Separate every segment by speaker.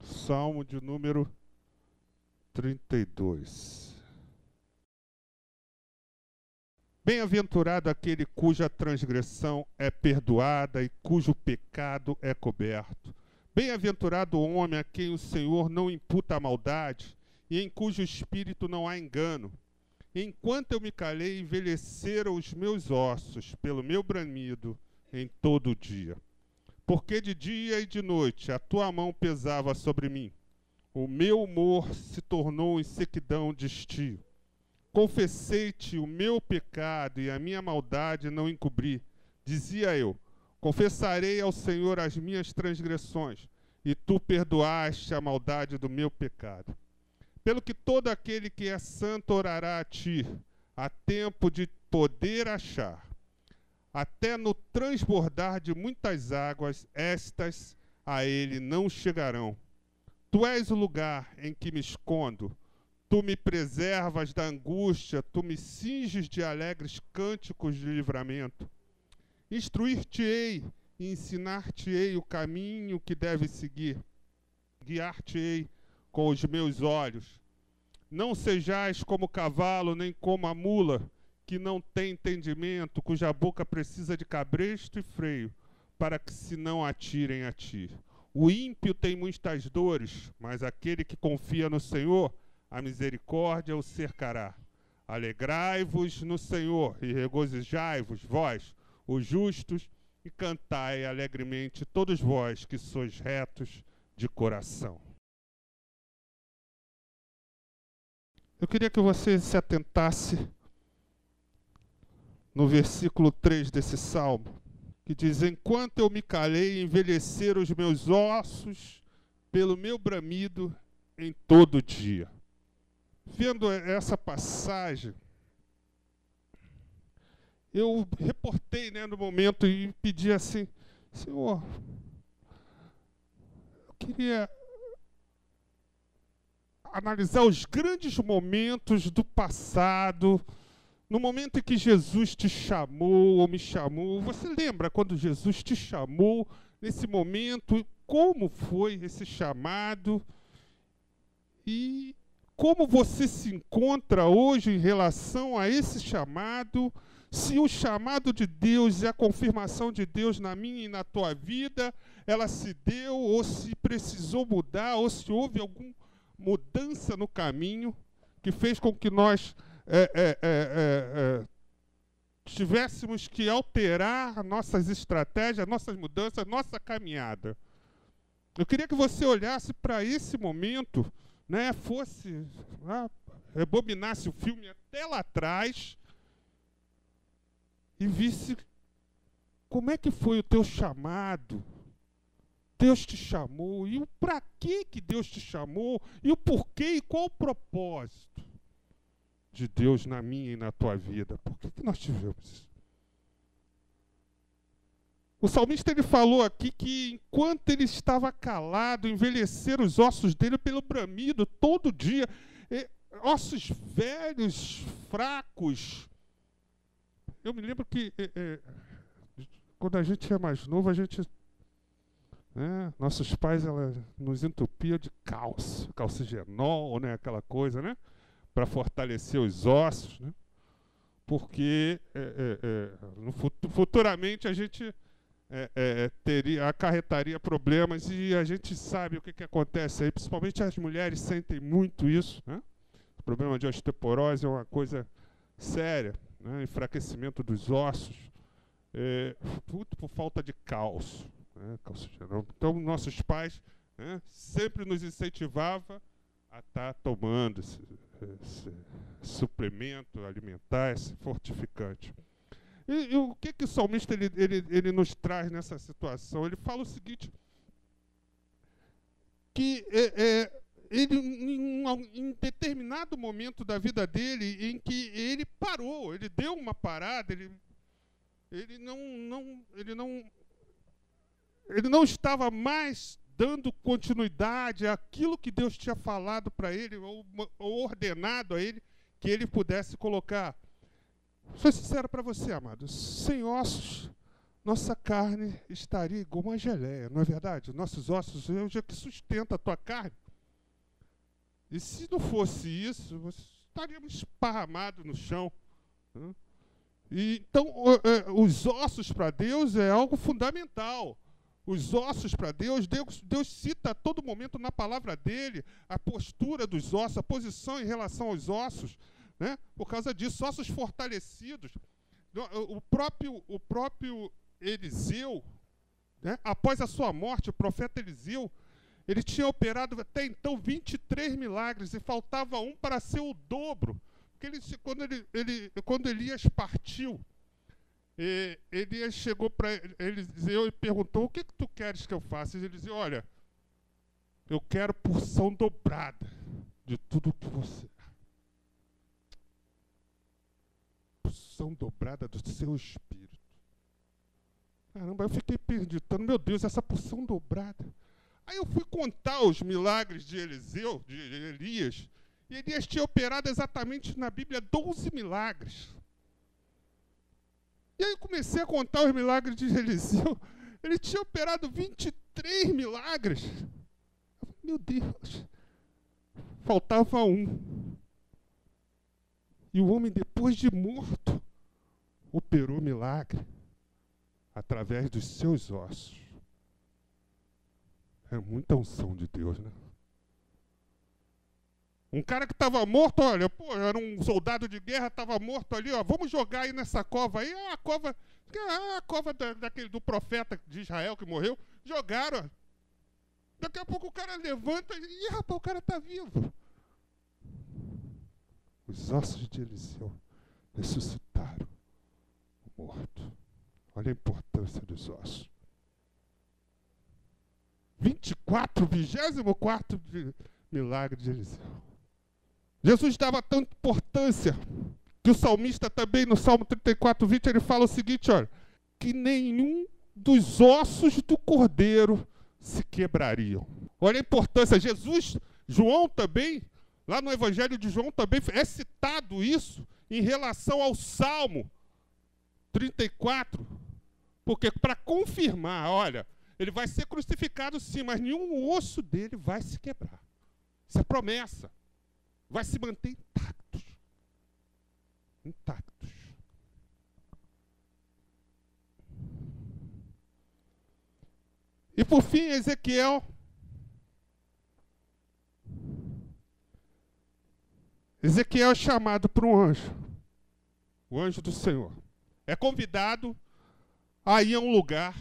Speaker 1: Salmo de número 32. Bem-aventurado aquele cuja transgressão é perdoada e cujo pecado é coberto. Bem-aventurado o homem a quem o Senhor não imputa a maldade e em cujo espírito não há engano. Enquanto eu me calei, envelheceram os meus ossos pelo meu bramido em todo o dia. Porque de dia e de noite a tua mão pesava sobre mim. O meu humor se tornou em sequidão de estio. Confessei-te o meu pecado e a minha maldade não encobri. Dizia eu, confessarei ao Senhor as minhas transgressões, e tu perdoaste a maldade do meu pecado. Pelo que todo aquele que é santo orará a ti, há tempo de poder achar. Até no transbordar de muitas águas, estas a ele não chegarão. Tu és o lugar em que me escondo. Tu me preservas da angústia, tu me cinges de alegres cânticos de livramento. Instruir-te-ei e ensinar-te-ei o caminho que deves seguir. Guiar-te-ei com os meus olhos. Não sejais como o cavalo, nem como a mula, que não tem entendimento, cuja boca precisa de cabresto e freio, para que se não atirem a ti. O ímpio tem muitas dores, mas aquele que confia no Senhor, a misericórdia o cercará. Alegrai-vos no Senhor e regozijai-vos, vós, os justos, e cantai alegremente todos vós que sois retos de coração. Eu queria que você se atentasse no versículo 3 desse salmo, que diz: enquanto eu me calei, envelheceram os meus ossos pelo meu bramido em todo o dia. Vendo essa passagem, eu reportei, no momento e pedi assim: Senhor, eu queria analisar os grandes momentos do passado, no momento em que Jesus te chamou ou me chamou. Você lembra quando Jesus te chamou, nesse momento, como foi esse chamado? E como você se encontra hoje em relação a esse chamado? Se o chamado de Deus e a confirmação de Deus na minha e na tua vida, ela se deu, ou se precisou mudar, ou se houve alguma mudança no caminho que fez com que nós tivéssemos que alterar nossas estratégias, nossas mudanças, nossa caminhada. Eu queria que você olhasse para esse momento, fosse, rebobinasse o filme até lá atrás e visse como é que foi o teu chamado. Deus te chamou, e o para que Deus te chamou, e o porquê, e qual o propósito de Deus na minha e na tua vida. Por que nós tivemos isso? O salmista ele falou aqui que enquanto ele estava calado, envelheceram os ossos dele pelo bramido todo dia. Ossos velhos, fracos. Eu me lembro que quando a gente é mais novo, a gente... nossos pais nos entupiam de calcigenol, aquela coisa, para fortalecer os ossos, porque futuramente a gente acarretaria problemas, e a gente sabe o que acontece aí, principalmente as mulheres sentem muito isso, O problema de osteoporose é uma coisa séria, enfraquecimento dos ossos, tudo por falta de cálcio. Então, nossos pais sempre nos incentivavam a estar tomando esse suplemento alimentar, esse fortificante. E o que o salmista ele nos traz nessa situação? Ele fala o seguinte, que ele, em determinado momento da vida dele, em que ele parou, ele deu uma parada, ele não estava mais dando continuidade àquilo que Deus tinha falado para ele, ou ordenado a ele, que ele pudesse colocar. Sou sincero para você, amado, sem ossos nossa carne estaria igual uma geleia, não é verdade? Nossos ossos é o que sustenta a tua carne. E se não fosse isso, estaríamos esparramados no chão. Né? Então, os ossos para Deus é algo fundamental. Os ossos para Deus cita a todo momento na palavra dele a postura dos ossos, a posição em relação aos ossos, né? Por causa disso, ossos fortalecidos. O próprio Eliseu, né? Após a sua morte, o profeta Eliseu, ele tinha operado até então 23 milagres e faltava um para ser o dobro. Porque quando Elias partiu, Elias chegou para Eliseu e perguntou: o que tu queres que eu faça? E Eliseu: olha, eu quero porção dobrada de tudo que você... Porção dobrada do seu espírito. Caramba, eu fiquei perguntando: meu Deus, essa porção dobrada. Aí eu fui contar os milagres de Eliseu, de Elias, e Elias tinha operado exatamente na Bíblia 12 milagres. E aí eu comecei a contar os milagres de Eliseu. Ele tinha operado 23 milagres. Meu Deus, faltava um. E o homem, depois de morto, operou milagre através dos seus ossos. É muita unção de Deus, né? Um cara que estava morto, olha, era um soldado de guerra, estava morto ali, ó, vamos jogar aí nessa cova aí, a cova do profeta de Israel que morreu, jogaram, ó. Daqui a pouco o cara levanta e, rapaz, o cara está vivo. Os ossos de Eliseu ressuscitaram o morto. Olha a importância dos ossos. 24º milagre de Eliseu. Jesus dava tanta importância que o salmista também, no Salmo 34:20, ele fala o seguinte, olha, que nenhum dos ossos do cordeiro se quebrariam. Olha a importância. João também, lá no Evangelho de João também é citado isso em relação ao Salmo 34, porque para confirmar, olha, ele vai ser crucificado sim, mas nenhum osso dele vai se quebrar. Isso é promessa. Vai se manter intactos. Intactos. E por fim, Ezequiel. Ezequiel é chamado por um anjo. O anjo do Senhor. É convidado a ir a um lugar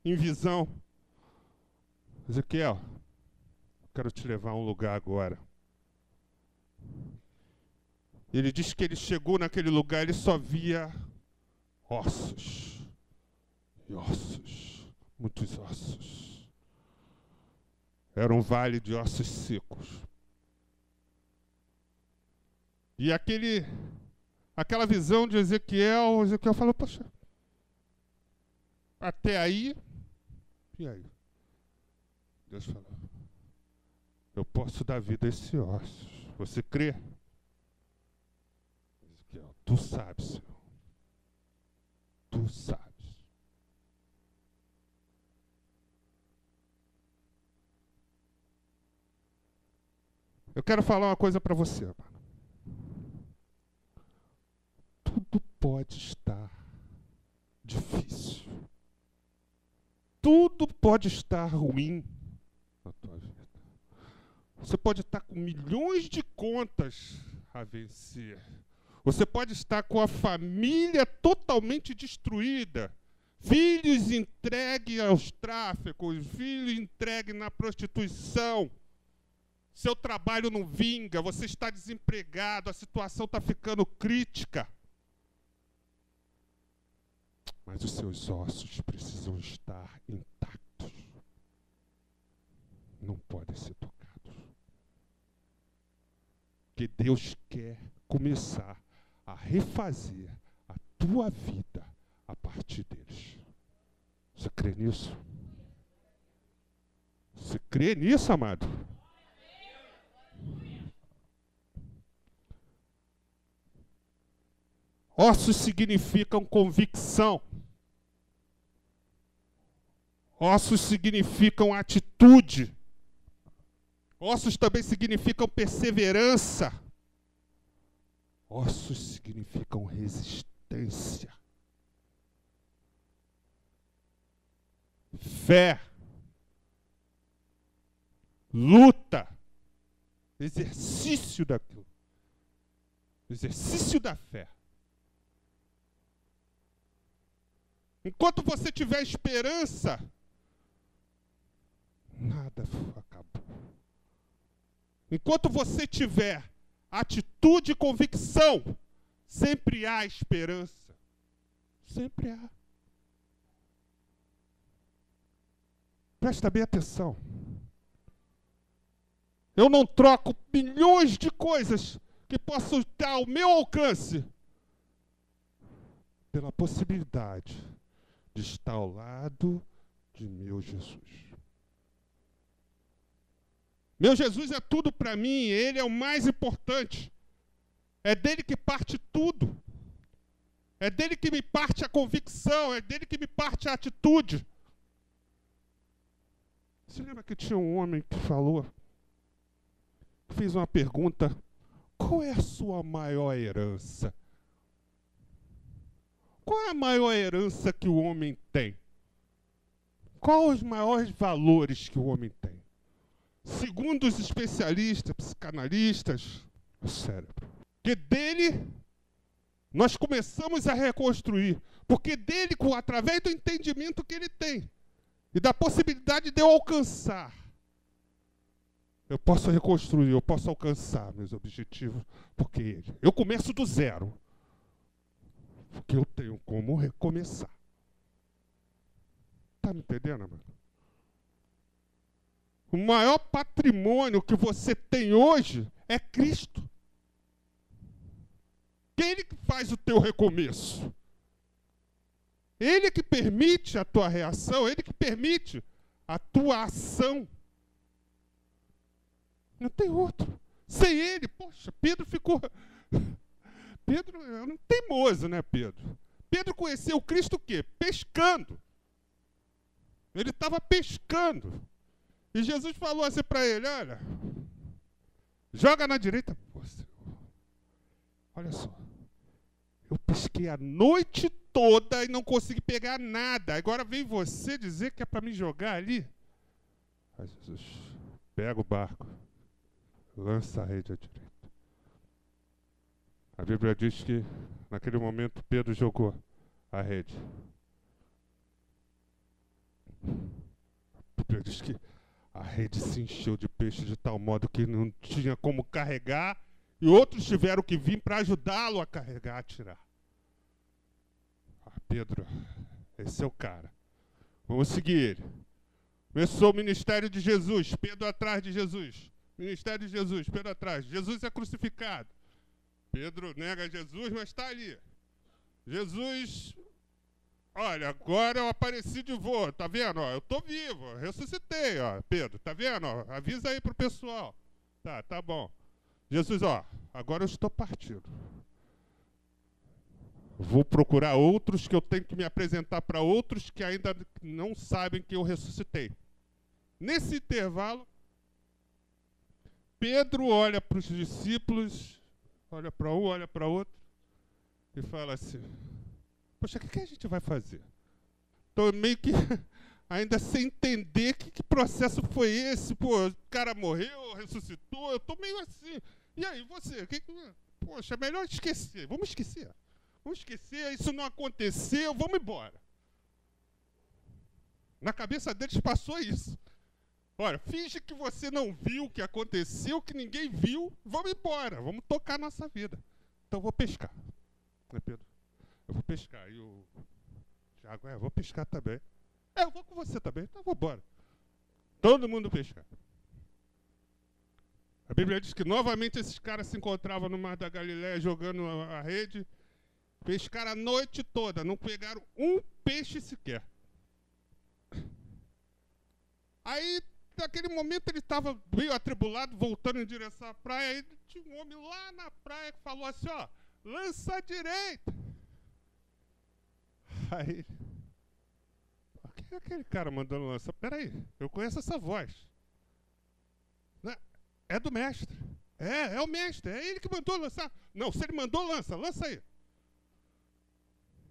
Speaker 1: em visão. Ezequiel, quero te levar a um lugar agora. Ele diz que ele chegou naquele lugar, ele só via ossos. E ossos. Muitos ossos. Era um vale de ossos secos. E aquela visão de Ezequiel falou, poxa, até aí, e aí? Deus falou, eu posso dar vida a esses ossos. Você crê? Ezequiel, tu sabes, Senhor. Tu sabes. Eu quero falar uma coisa para você, mano. Tudo pode estar difícil. Tudo pode estar ruim na tua vida. Você pode estar com milhões de contas a vencer. Você pode estar com a família totalmente destruída. Filhos entregues aos tráficos, filhos entregues na prostituição. Seu trabalho não vinga, você está desempregado, a situação está ficando crítica. Mas os seus ossos precisam estar intactos. Não podem ser tocados. Porque Deus quer começar a refazer a tua vida a partir deles. Você crê nisso? Você crê nisso, amado? Ossos significam convicção. Ossos significam atitude. Ossos também significam perseverança. Ossos significam resistência. Fé. Luta. Exercício daquilo. Exercício da fé. Enquanto você tiver esperança, nada acabou. Enquanto você tiver atitude e convicção, sempre há esperança. Sempre há. Presta bem atenção. Eu não troco milhões de coisas que possam estar ao meu alcance pela possibilidade de estar ao lado de meu Jesus. Meu Jesus é tudo para mim, Ele é o mais importante. É dele que parte tudo. É dele que me parte a convicção, é dele que me parte a atitude. Você lembra que tinha um homem que falou, fez uma pergunta: qual é a sua maior herança? Qual é a maior herança que o homem tem? Quais os maiores valores que o homem tem? Segundo os especialistas, psicanalistas, o cérebro. Porque dele nós começamos a reconstruir. Porque dele, através do entendimento que ele tem e da possibilidade de eu alcançar, eu posso reconstruir, eu posso alcançar meus objetivos. Porque eu começo do zero. Porque eu tenho como recomeçar. Está me entendendo, mano? O maior patrimônio que você tem hoje é Cristo. Ele que faz o teu recomeço. Ele que permite a tua reação, ele que permite a tua ação. Não tem outro. Sem ele, poxa, Pedro ficou... Pedro é um teimoso, né, Pedro? Pedro conheceu Cristo o quê? Pescando. Ele estava pescando. E Jesus falou assim para ele: olha, joga na direita. Olha só, eu pesquei a noite toda e não consegui pegar nada. Agora vem você dizer que é para me jogar ali? Aí Jesus, pega o barco, lança a rede à direita. A Bíblia diz que, naquele momento, Pedro jogou a rede. A Bíblia diz que a rede se encheu de peixe de tal modo que não tinha como carregar, e outros tiveram que vir para ajudá-lo a carregar, a tirar. Pedro, esse é o cara. Vamos seguir ele. Começou o ministério de Jesus, Pedro atrás de Jesus. Ministério de Jesus, Pedro atrás. Jesus é crucificado. Pedro nega Jesus, mas está ali. Jesus, olha, agora eu apareci de volta, tá vendo? Ó, eu tô vivo, eu ressuscitei, ó, Pedro, tá vendo? Ó, avisa aí pro pessoal. Tá bom. Jesus, ó, agora eu estou partindo. Vou procurar outros que eu tenho que me apresentar para outros que ainda não sabem que eu ressuscitei. Nesse intervalo, Pedro olha para os discípulos, olha para um, olha para outro, e fala assim: poxa, o que a gente vai fazer? Estou meio que ainda sem entender que processo foi esse. Pô, o cara morreu, ressuscitou, eu estou meio assim. E aí, você? Poxa, é melhor esquecer. Vamos esquecer. Vamos esquecer, isso não aconteceu, vamos embora. Na cabeça deles passou isso. Olha, finge que você não viu o que aconteceu, que ninguém viu, vamos embora, vamos tocar nossa vida. Então eu vou pescar. Pedro, eu vou pescar. E o Tiago, eu vou pescar também. Eu vou com você também, então eu vou embora. Todo mundo pescar. A Bíblia diz que novamente esses caras se encontravam no Mar da Galileia jogando a rede. Pescaram a noite toda, não pegaram um peixe sequer. Aí, naquele momento, ele estava meio atribulado, voltando em direção à praia. Aí tinha um homem lá na praia que falou assim: ó, lança à direita. Aí, ok. Quem é aquele cara mandando lança? Peraí, eu conheço essa voz. Né? É do mestre. É o mestre. É ele que mandou lançar. Não, se ele mandou, lança aí.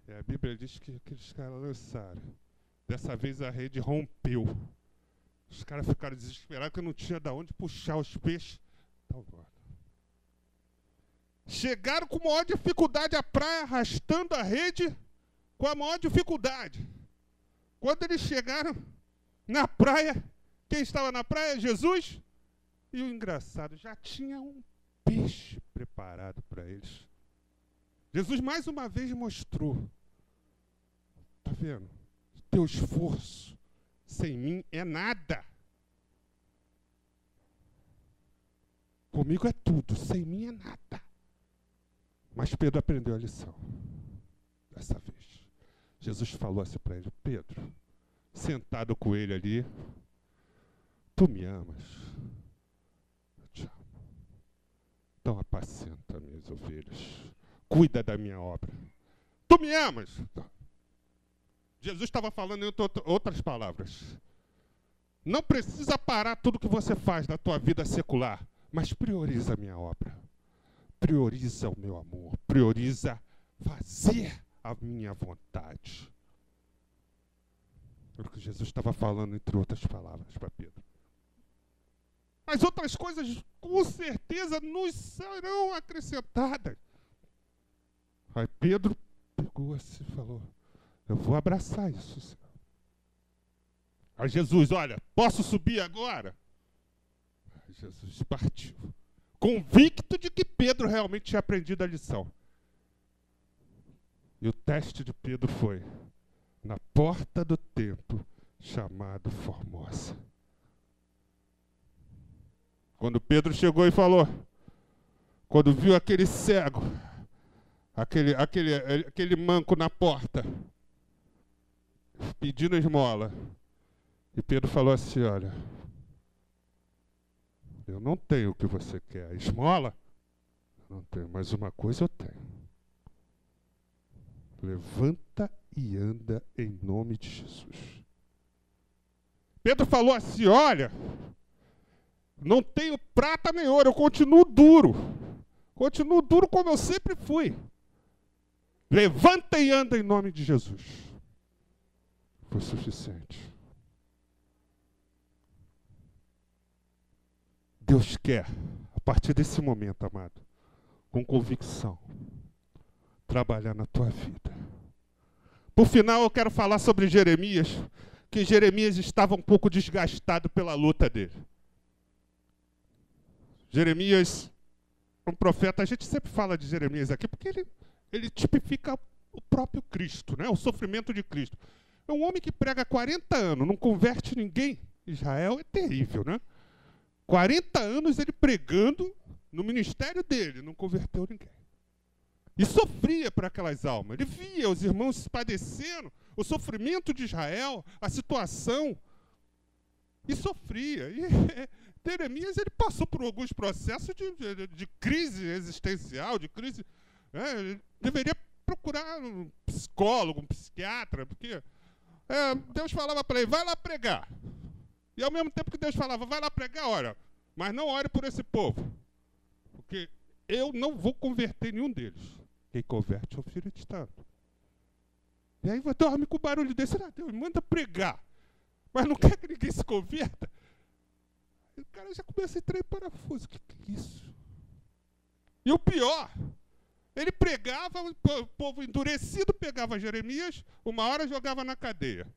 Speaker 1: E a Bíblia diz que aqueles caras lançaram. Dessa vez a rede rompeu. Os caras ficaram desesperados que não tinha de onde puxar os peixes. Chegaram com maior dificuldade à praia, arrastando a rede com a maior dificuldade. Quando eles chegaram na praia, quem estava na praia? Jesus. E o engraçado, já tinha um peixe preparado para eles. Jesus mais uma vez mostrou. Está vendo? Teu esforço sem mim é nada. Comigo é tudo, sem mim é nada. Mas Pedro aprendeu a lição. Dessa vez. Jesus falou assim para ele: Pedro, sentado com ele ali, tu me amas. Eu te amo. Então apacenta minhas ovelhas. Cuida da minha obra. Tu me amas. Jesus estava falando em outras palavras. Não precisa parar tudo que você faz na tua vida secular, mas prioriza a minha obra. Prioriza o meu amor. Prioriza fazer a minha vontade. Era o que Jesus estava falando, entre outras palavras, para Pedro. As outras coisas, com certeza, nos serão acrescentadas. Aí Pedro pegou assim e falou: eu vou abraçar isso, Senhor. Aí Jesus: olha, posso subir agora? Aí Jesus partiu, convicto de que Pedro realmente tinha aprendido a lição. E o teste de Pedro foi na porta do templo chamado Formosa. Quando Pedro chegou e falou, quando viu aquele cego, aquele manco na porta, pedindo esmola, e Pedro falou assim: olha, eu não tenho o que você quer. Esmola? Eu não tenho, mas uma coisa eu tenho. Levanta e anda em nome de Jesus. Pedro falou assim: olha, não tenho prata nem ouro, eu continuo duro. Continuo duro como eu sempre fui. Levanta e anda em nome de Jesus. Foi suficiente. Deus quer, a partir desse momento, amado, com convicção, trabalhar na tua vida. Por final, eu quero falar sobre Jeremias, que Jeremias estava um pouco desgastado pela luta dele. Jeremias, um profeta, a gente sempre fala de Jeremias aqui, porque ele tipifica o próprio Cristo, né? O sofrimento de Cristo. É um homem que prega 40 anos, não converte ninguém. Israel é terrível, né? 40 anos ele pregando no ministério dele, não converteu ninguém. E sofria por aquelas almas. Ele via os irmãos padecendo, o sofrimento de Israel, a situação, e sofria. E Jeremias, ele passou por alguns processos de crise existencial, de crise. Ele deveria procurar um psicólogo, um psiquiatra, porque Deus falava para ele: vai lá pregar. E ao mesmo tempo que Deus falava: vai lá pregar, ora, mas não ore por esse povo, porque eu não vou converter nenhum deles. Quem converte é o Filho de Santo. E aí vai dormir com o barulho desse: Deus manda pregar, mas não quer que ninguém se converta. E o cara já começa a entrar em parafuso. Que é isso? E o pior, ele pregava, o povo endurecido pegava Jeremias, uma hora jogava na cadeia.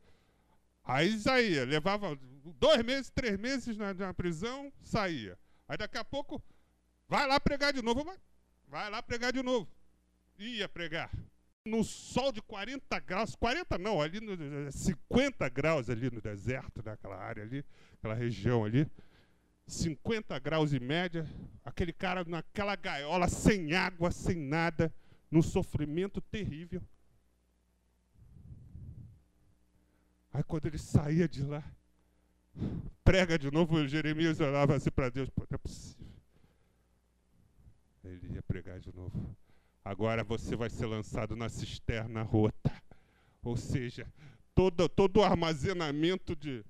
Speaker 1: Aí Isaías levava 2 meses, 3 meses na prisão, saía. Aí daqui a pouco, vai lá pregar de novo. Vai lá pregar de novo. Ia pregar. No sol de 40 graus, 40 não, ali 50 graus ali no deserto, naquela área ali, aquela região ali. 50 graus em média, aquele cara naquela gaiola, sem água, sem nada, num sofrimento terrível. Aí quando ele saía de lá, prega de novo, Jeremias olhava assim para Deus: pô, não é possível. Ele ia pregar de novo: agora você vai ser lançado na cisterna rota. Ou seja, todo o armazenamento de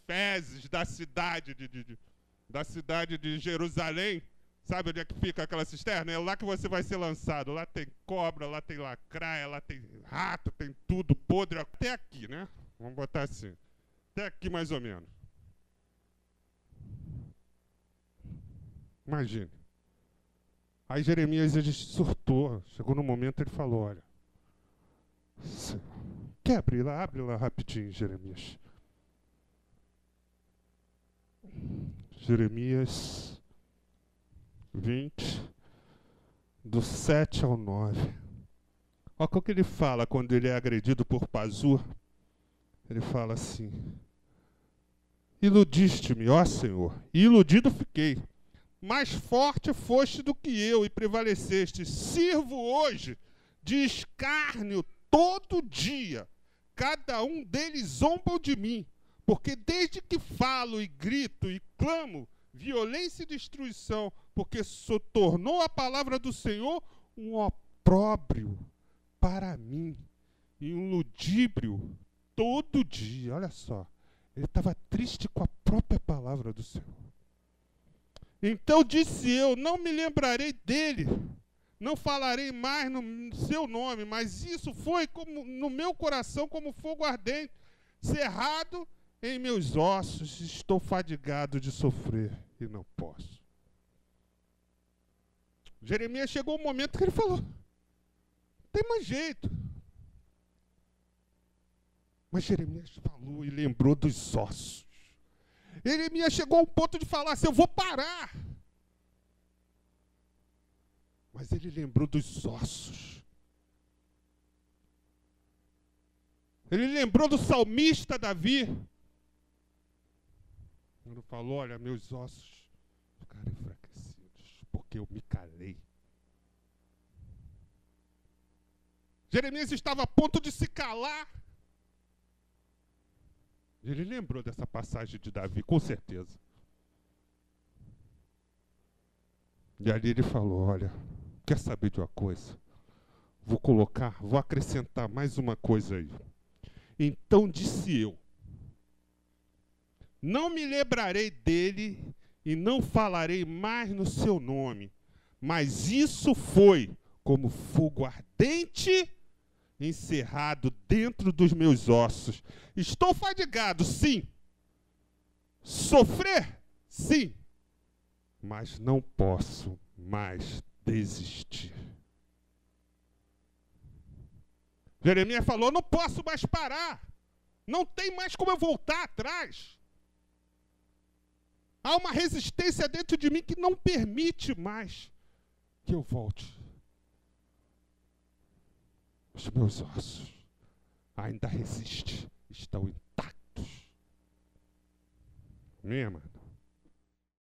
Speaker 1: fezes da cidade de Jerusalém. Sabe onde é que fica aquela cisterna? É lá que você vai ser lançado. Lá tem cobra, lá tem lacraia, lá tem rato, tem tudo podre. Até aqui, né? Vamos botar assim. Até aqui mais ou menos. Imagine. Aí Jeremias ele surtou. Chegou no momento ele falou, olha, quer abrir lá? Abre lá rapidinho, Jeremias. Jeremias 20, do 7 ao 9. Olha o que ele fala quando ele é agredido por Pazur. Ele fala assim: iludiste-me, ó Senhor, e iludido fiquei. Mais forte foste do que eu e prevaleceste. Sirvo hoje de escárnio todo dia. Cada um deles zomba de mim, porque desde que falo e grito e clamo, violência e destruição, porque tornou a palavra do Senhor um opróbrio para mim e um ludíbrio todo dia. Olha só, ele estava triste com a própria palavra do Senhor. Então disse eu, não me lembrarei dele, não falarei mais no seu nome, mas isso foi como no meu coração como fogo ardente, cerrado em meus ossos, estou fadigado de sofrer e não posso. Jeremias chegou um momento que ele falou, tem mais jeito. Mas Jeremias falou e lembrou dos ossos. Jeremias chegou ao ponto de falar assim, eu vou parar. Mas ele lembrou dos ossos. Ele lembrou do salmista Davi. Ele falou, olha, meus ossos ficaram enfraquecidos, porque eu me calei. Jeremias estava a ponto de se calar. Ele lembrou dessa passagem de Davi, com certeza. E ali ele falou, olha, quer saber de uma coisa? Vou acrescentar mais uma coisa aí. Então disse eu, não me lembrarei dele e não falarei mais no seu nome, mas isso foi como fogo ardente encerrado dentro dos meus ossos. Estou fadigado, sim. Sofrer, sim. Mas não posso mais desistir. Jeremias falou, não posso mais parar. Não tem mais como eu voltar atrás. Há uma resistência dentro de mim que não permite mais que eu volte. Os meus ossos ainda resistem, estão intactos. Amém, amado?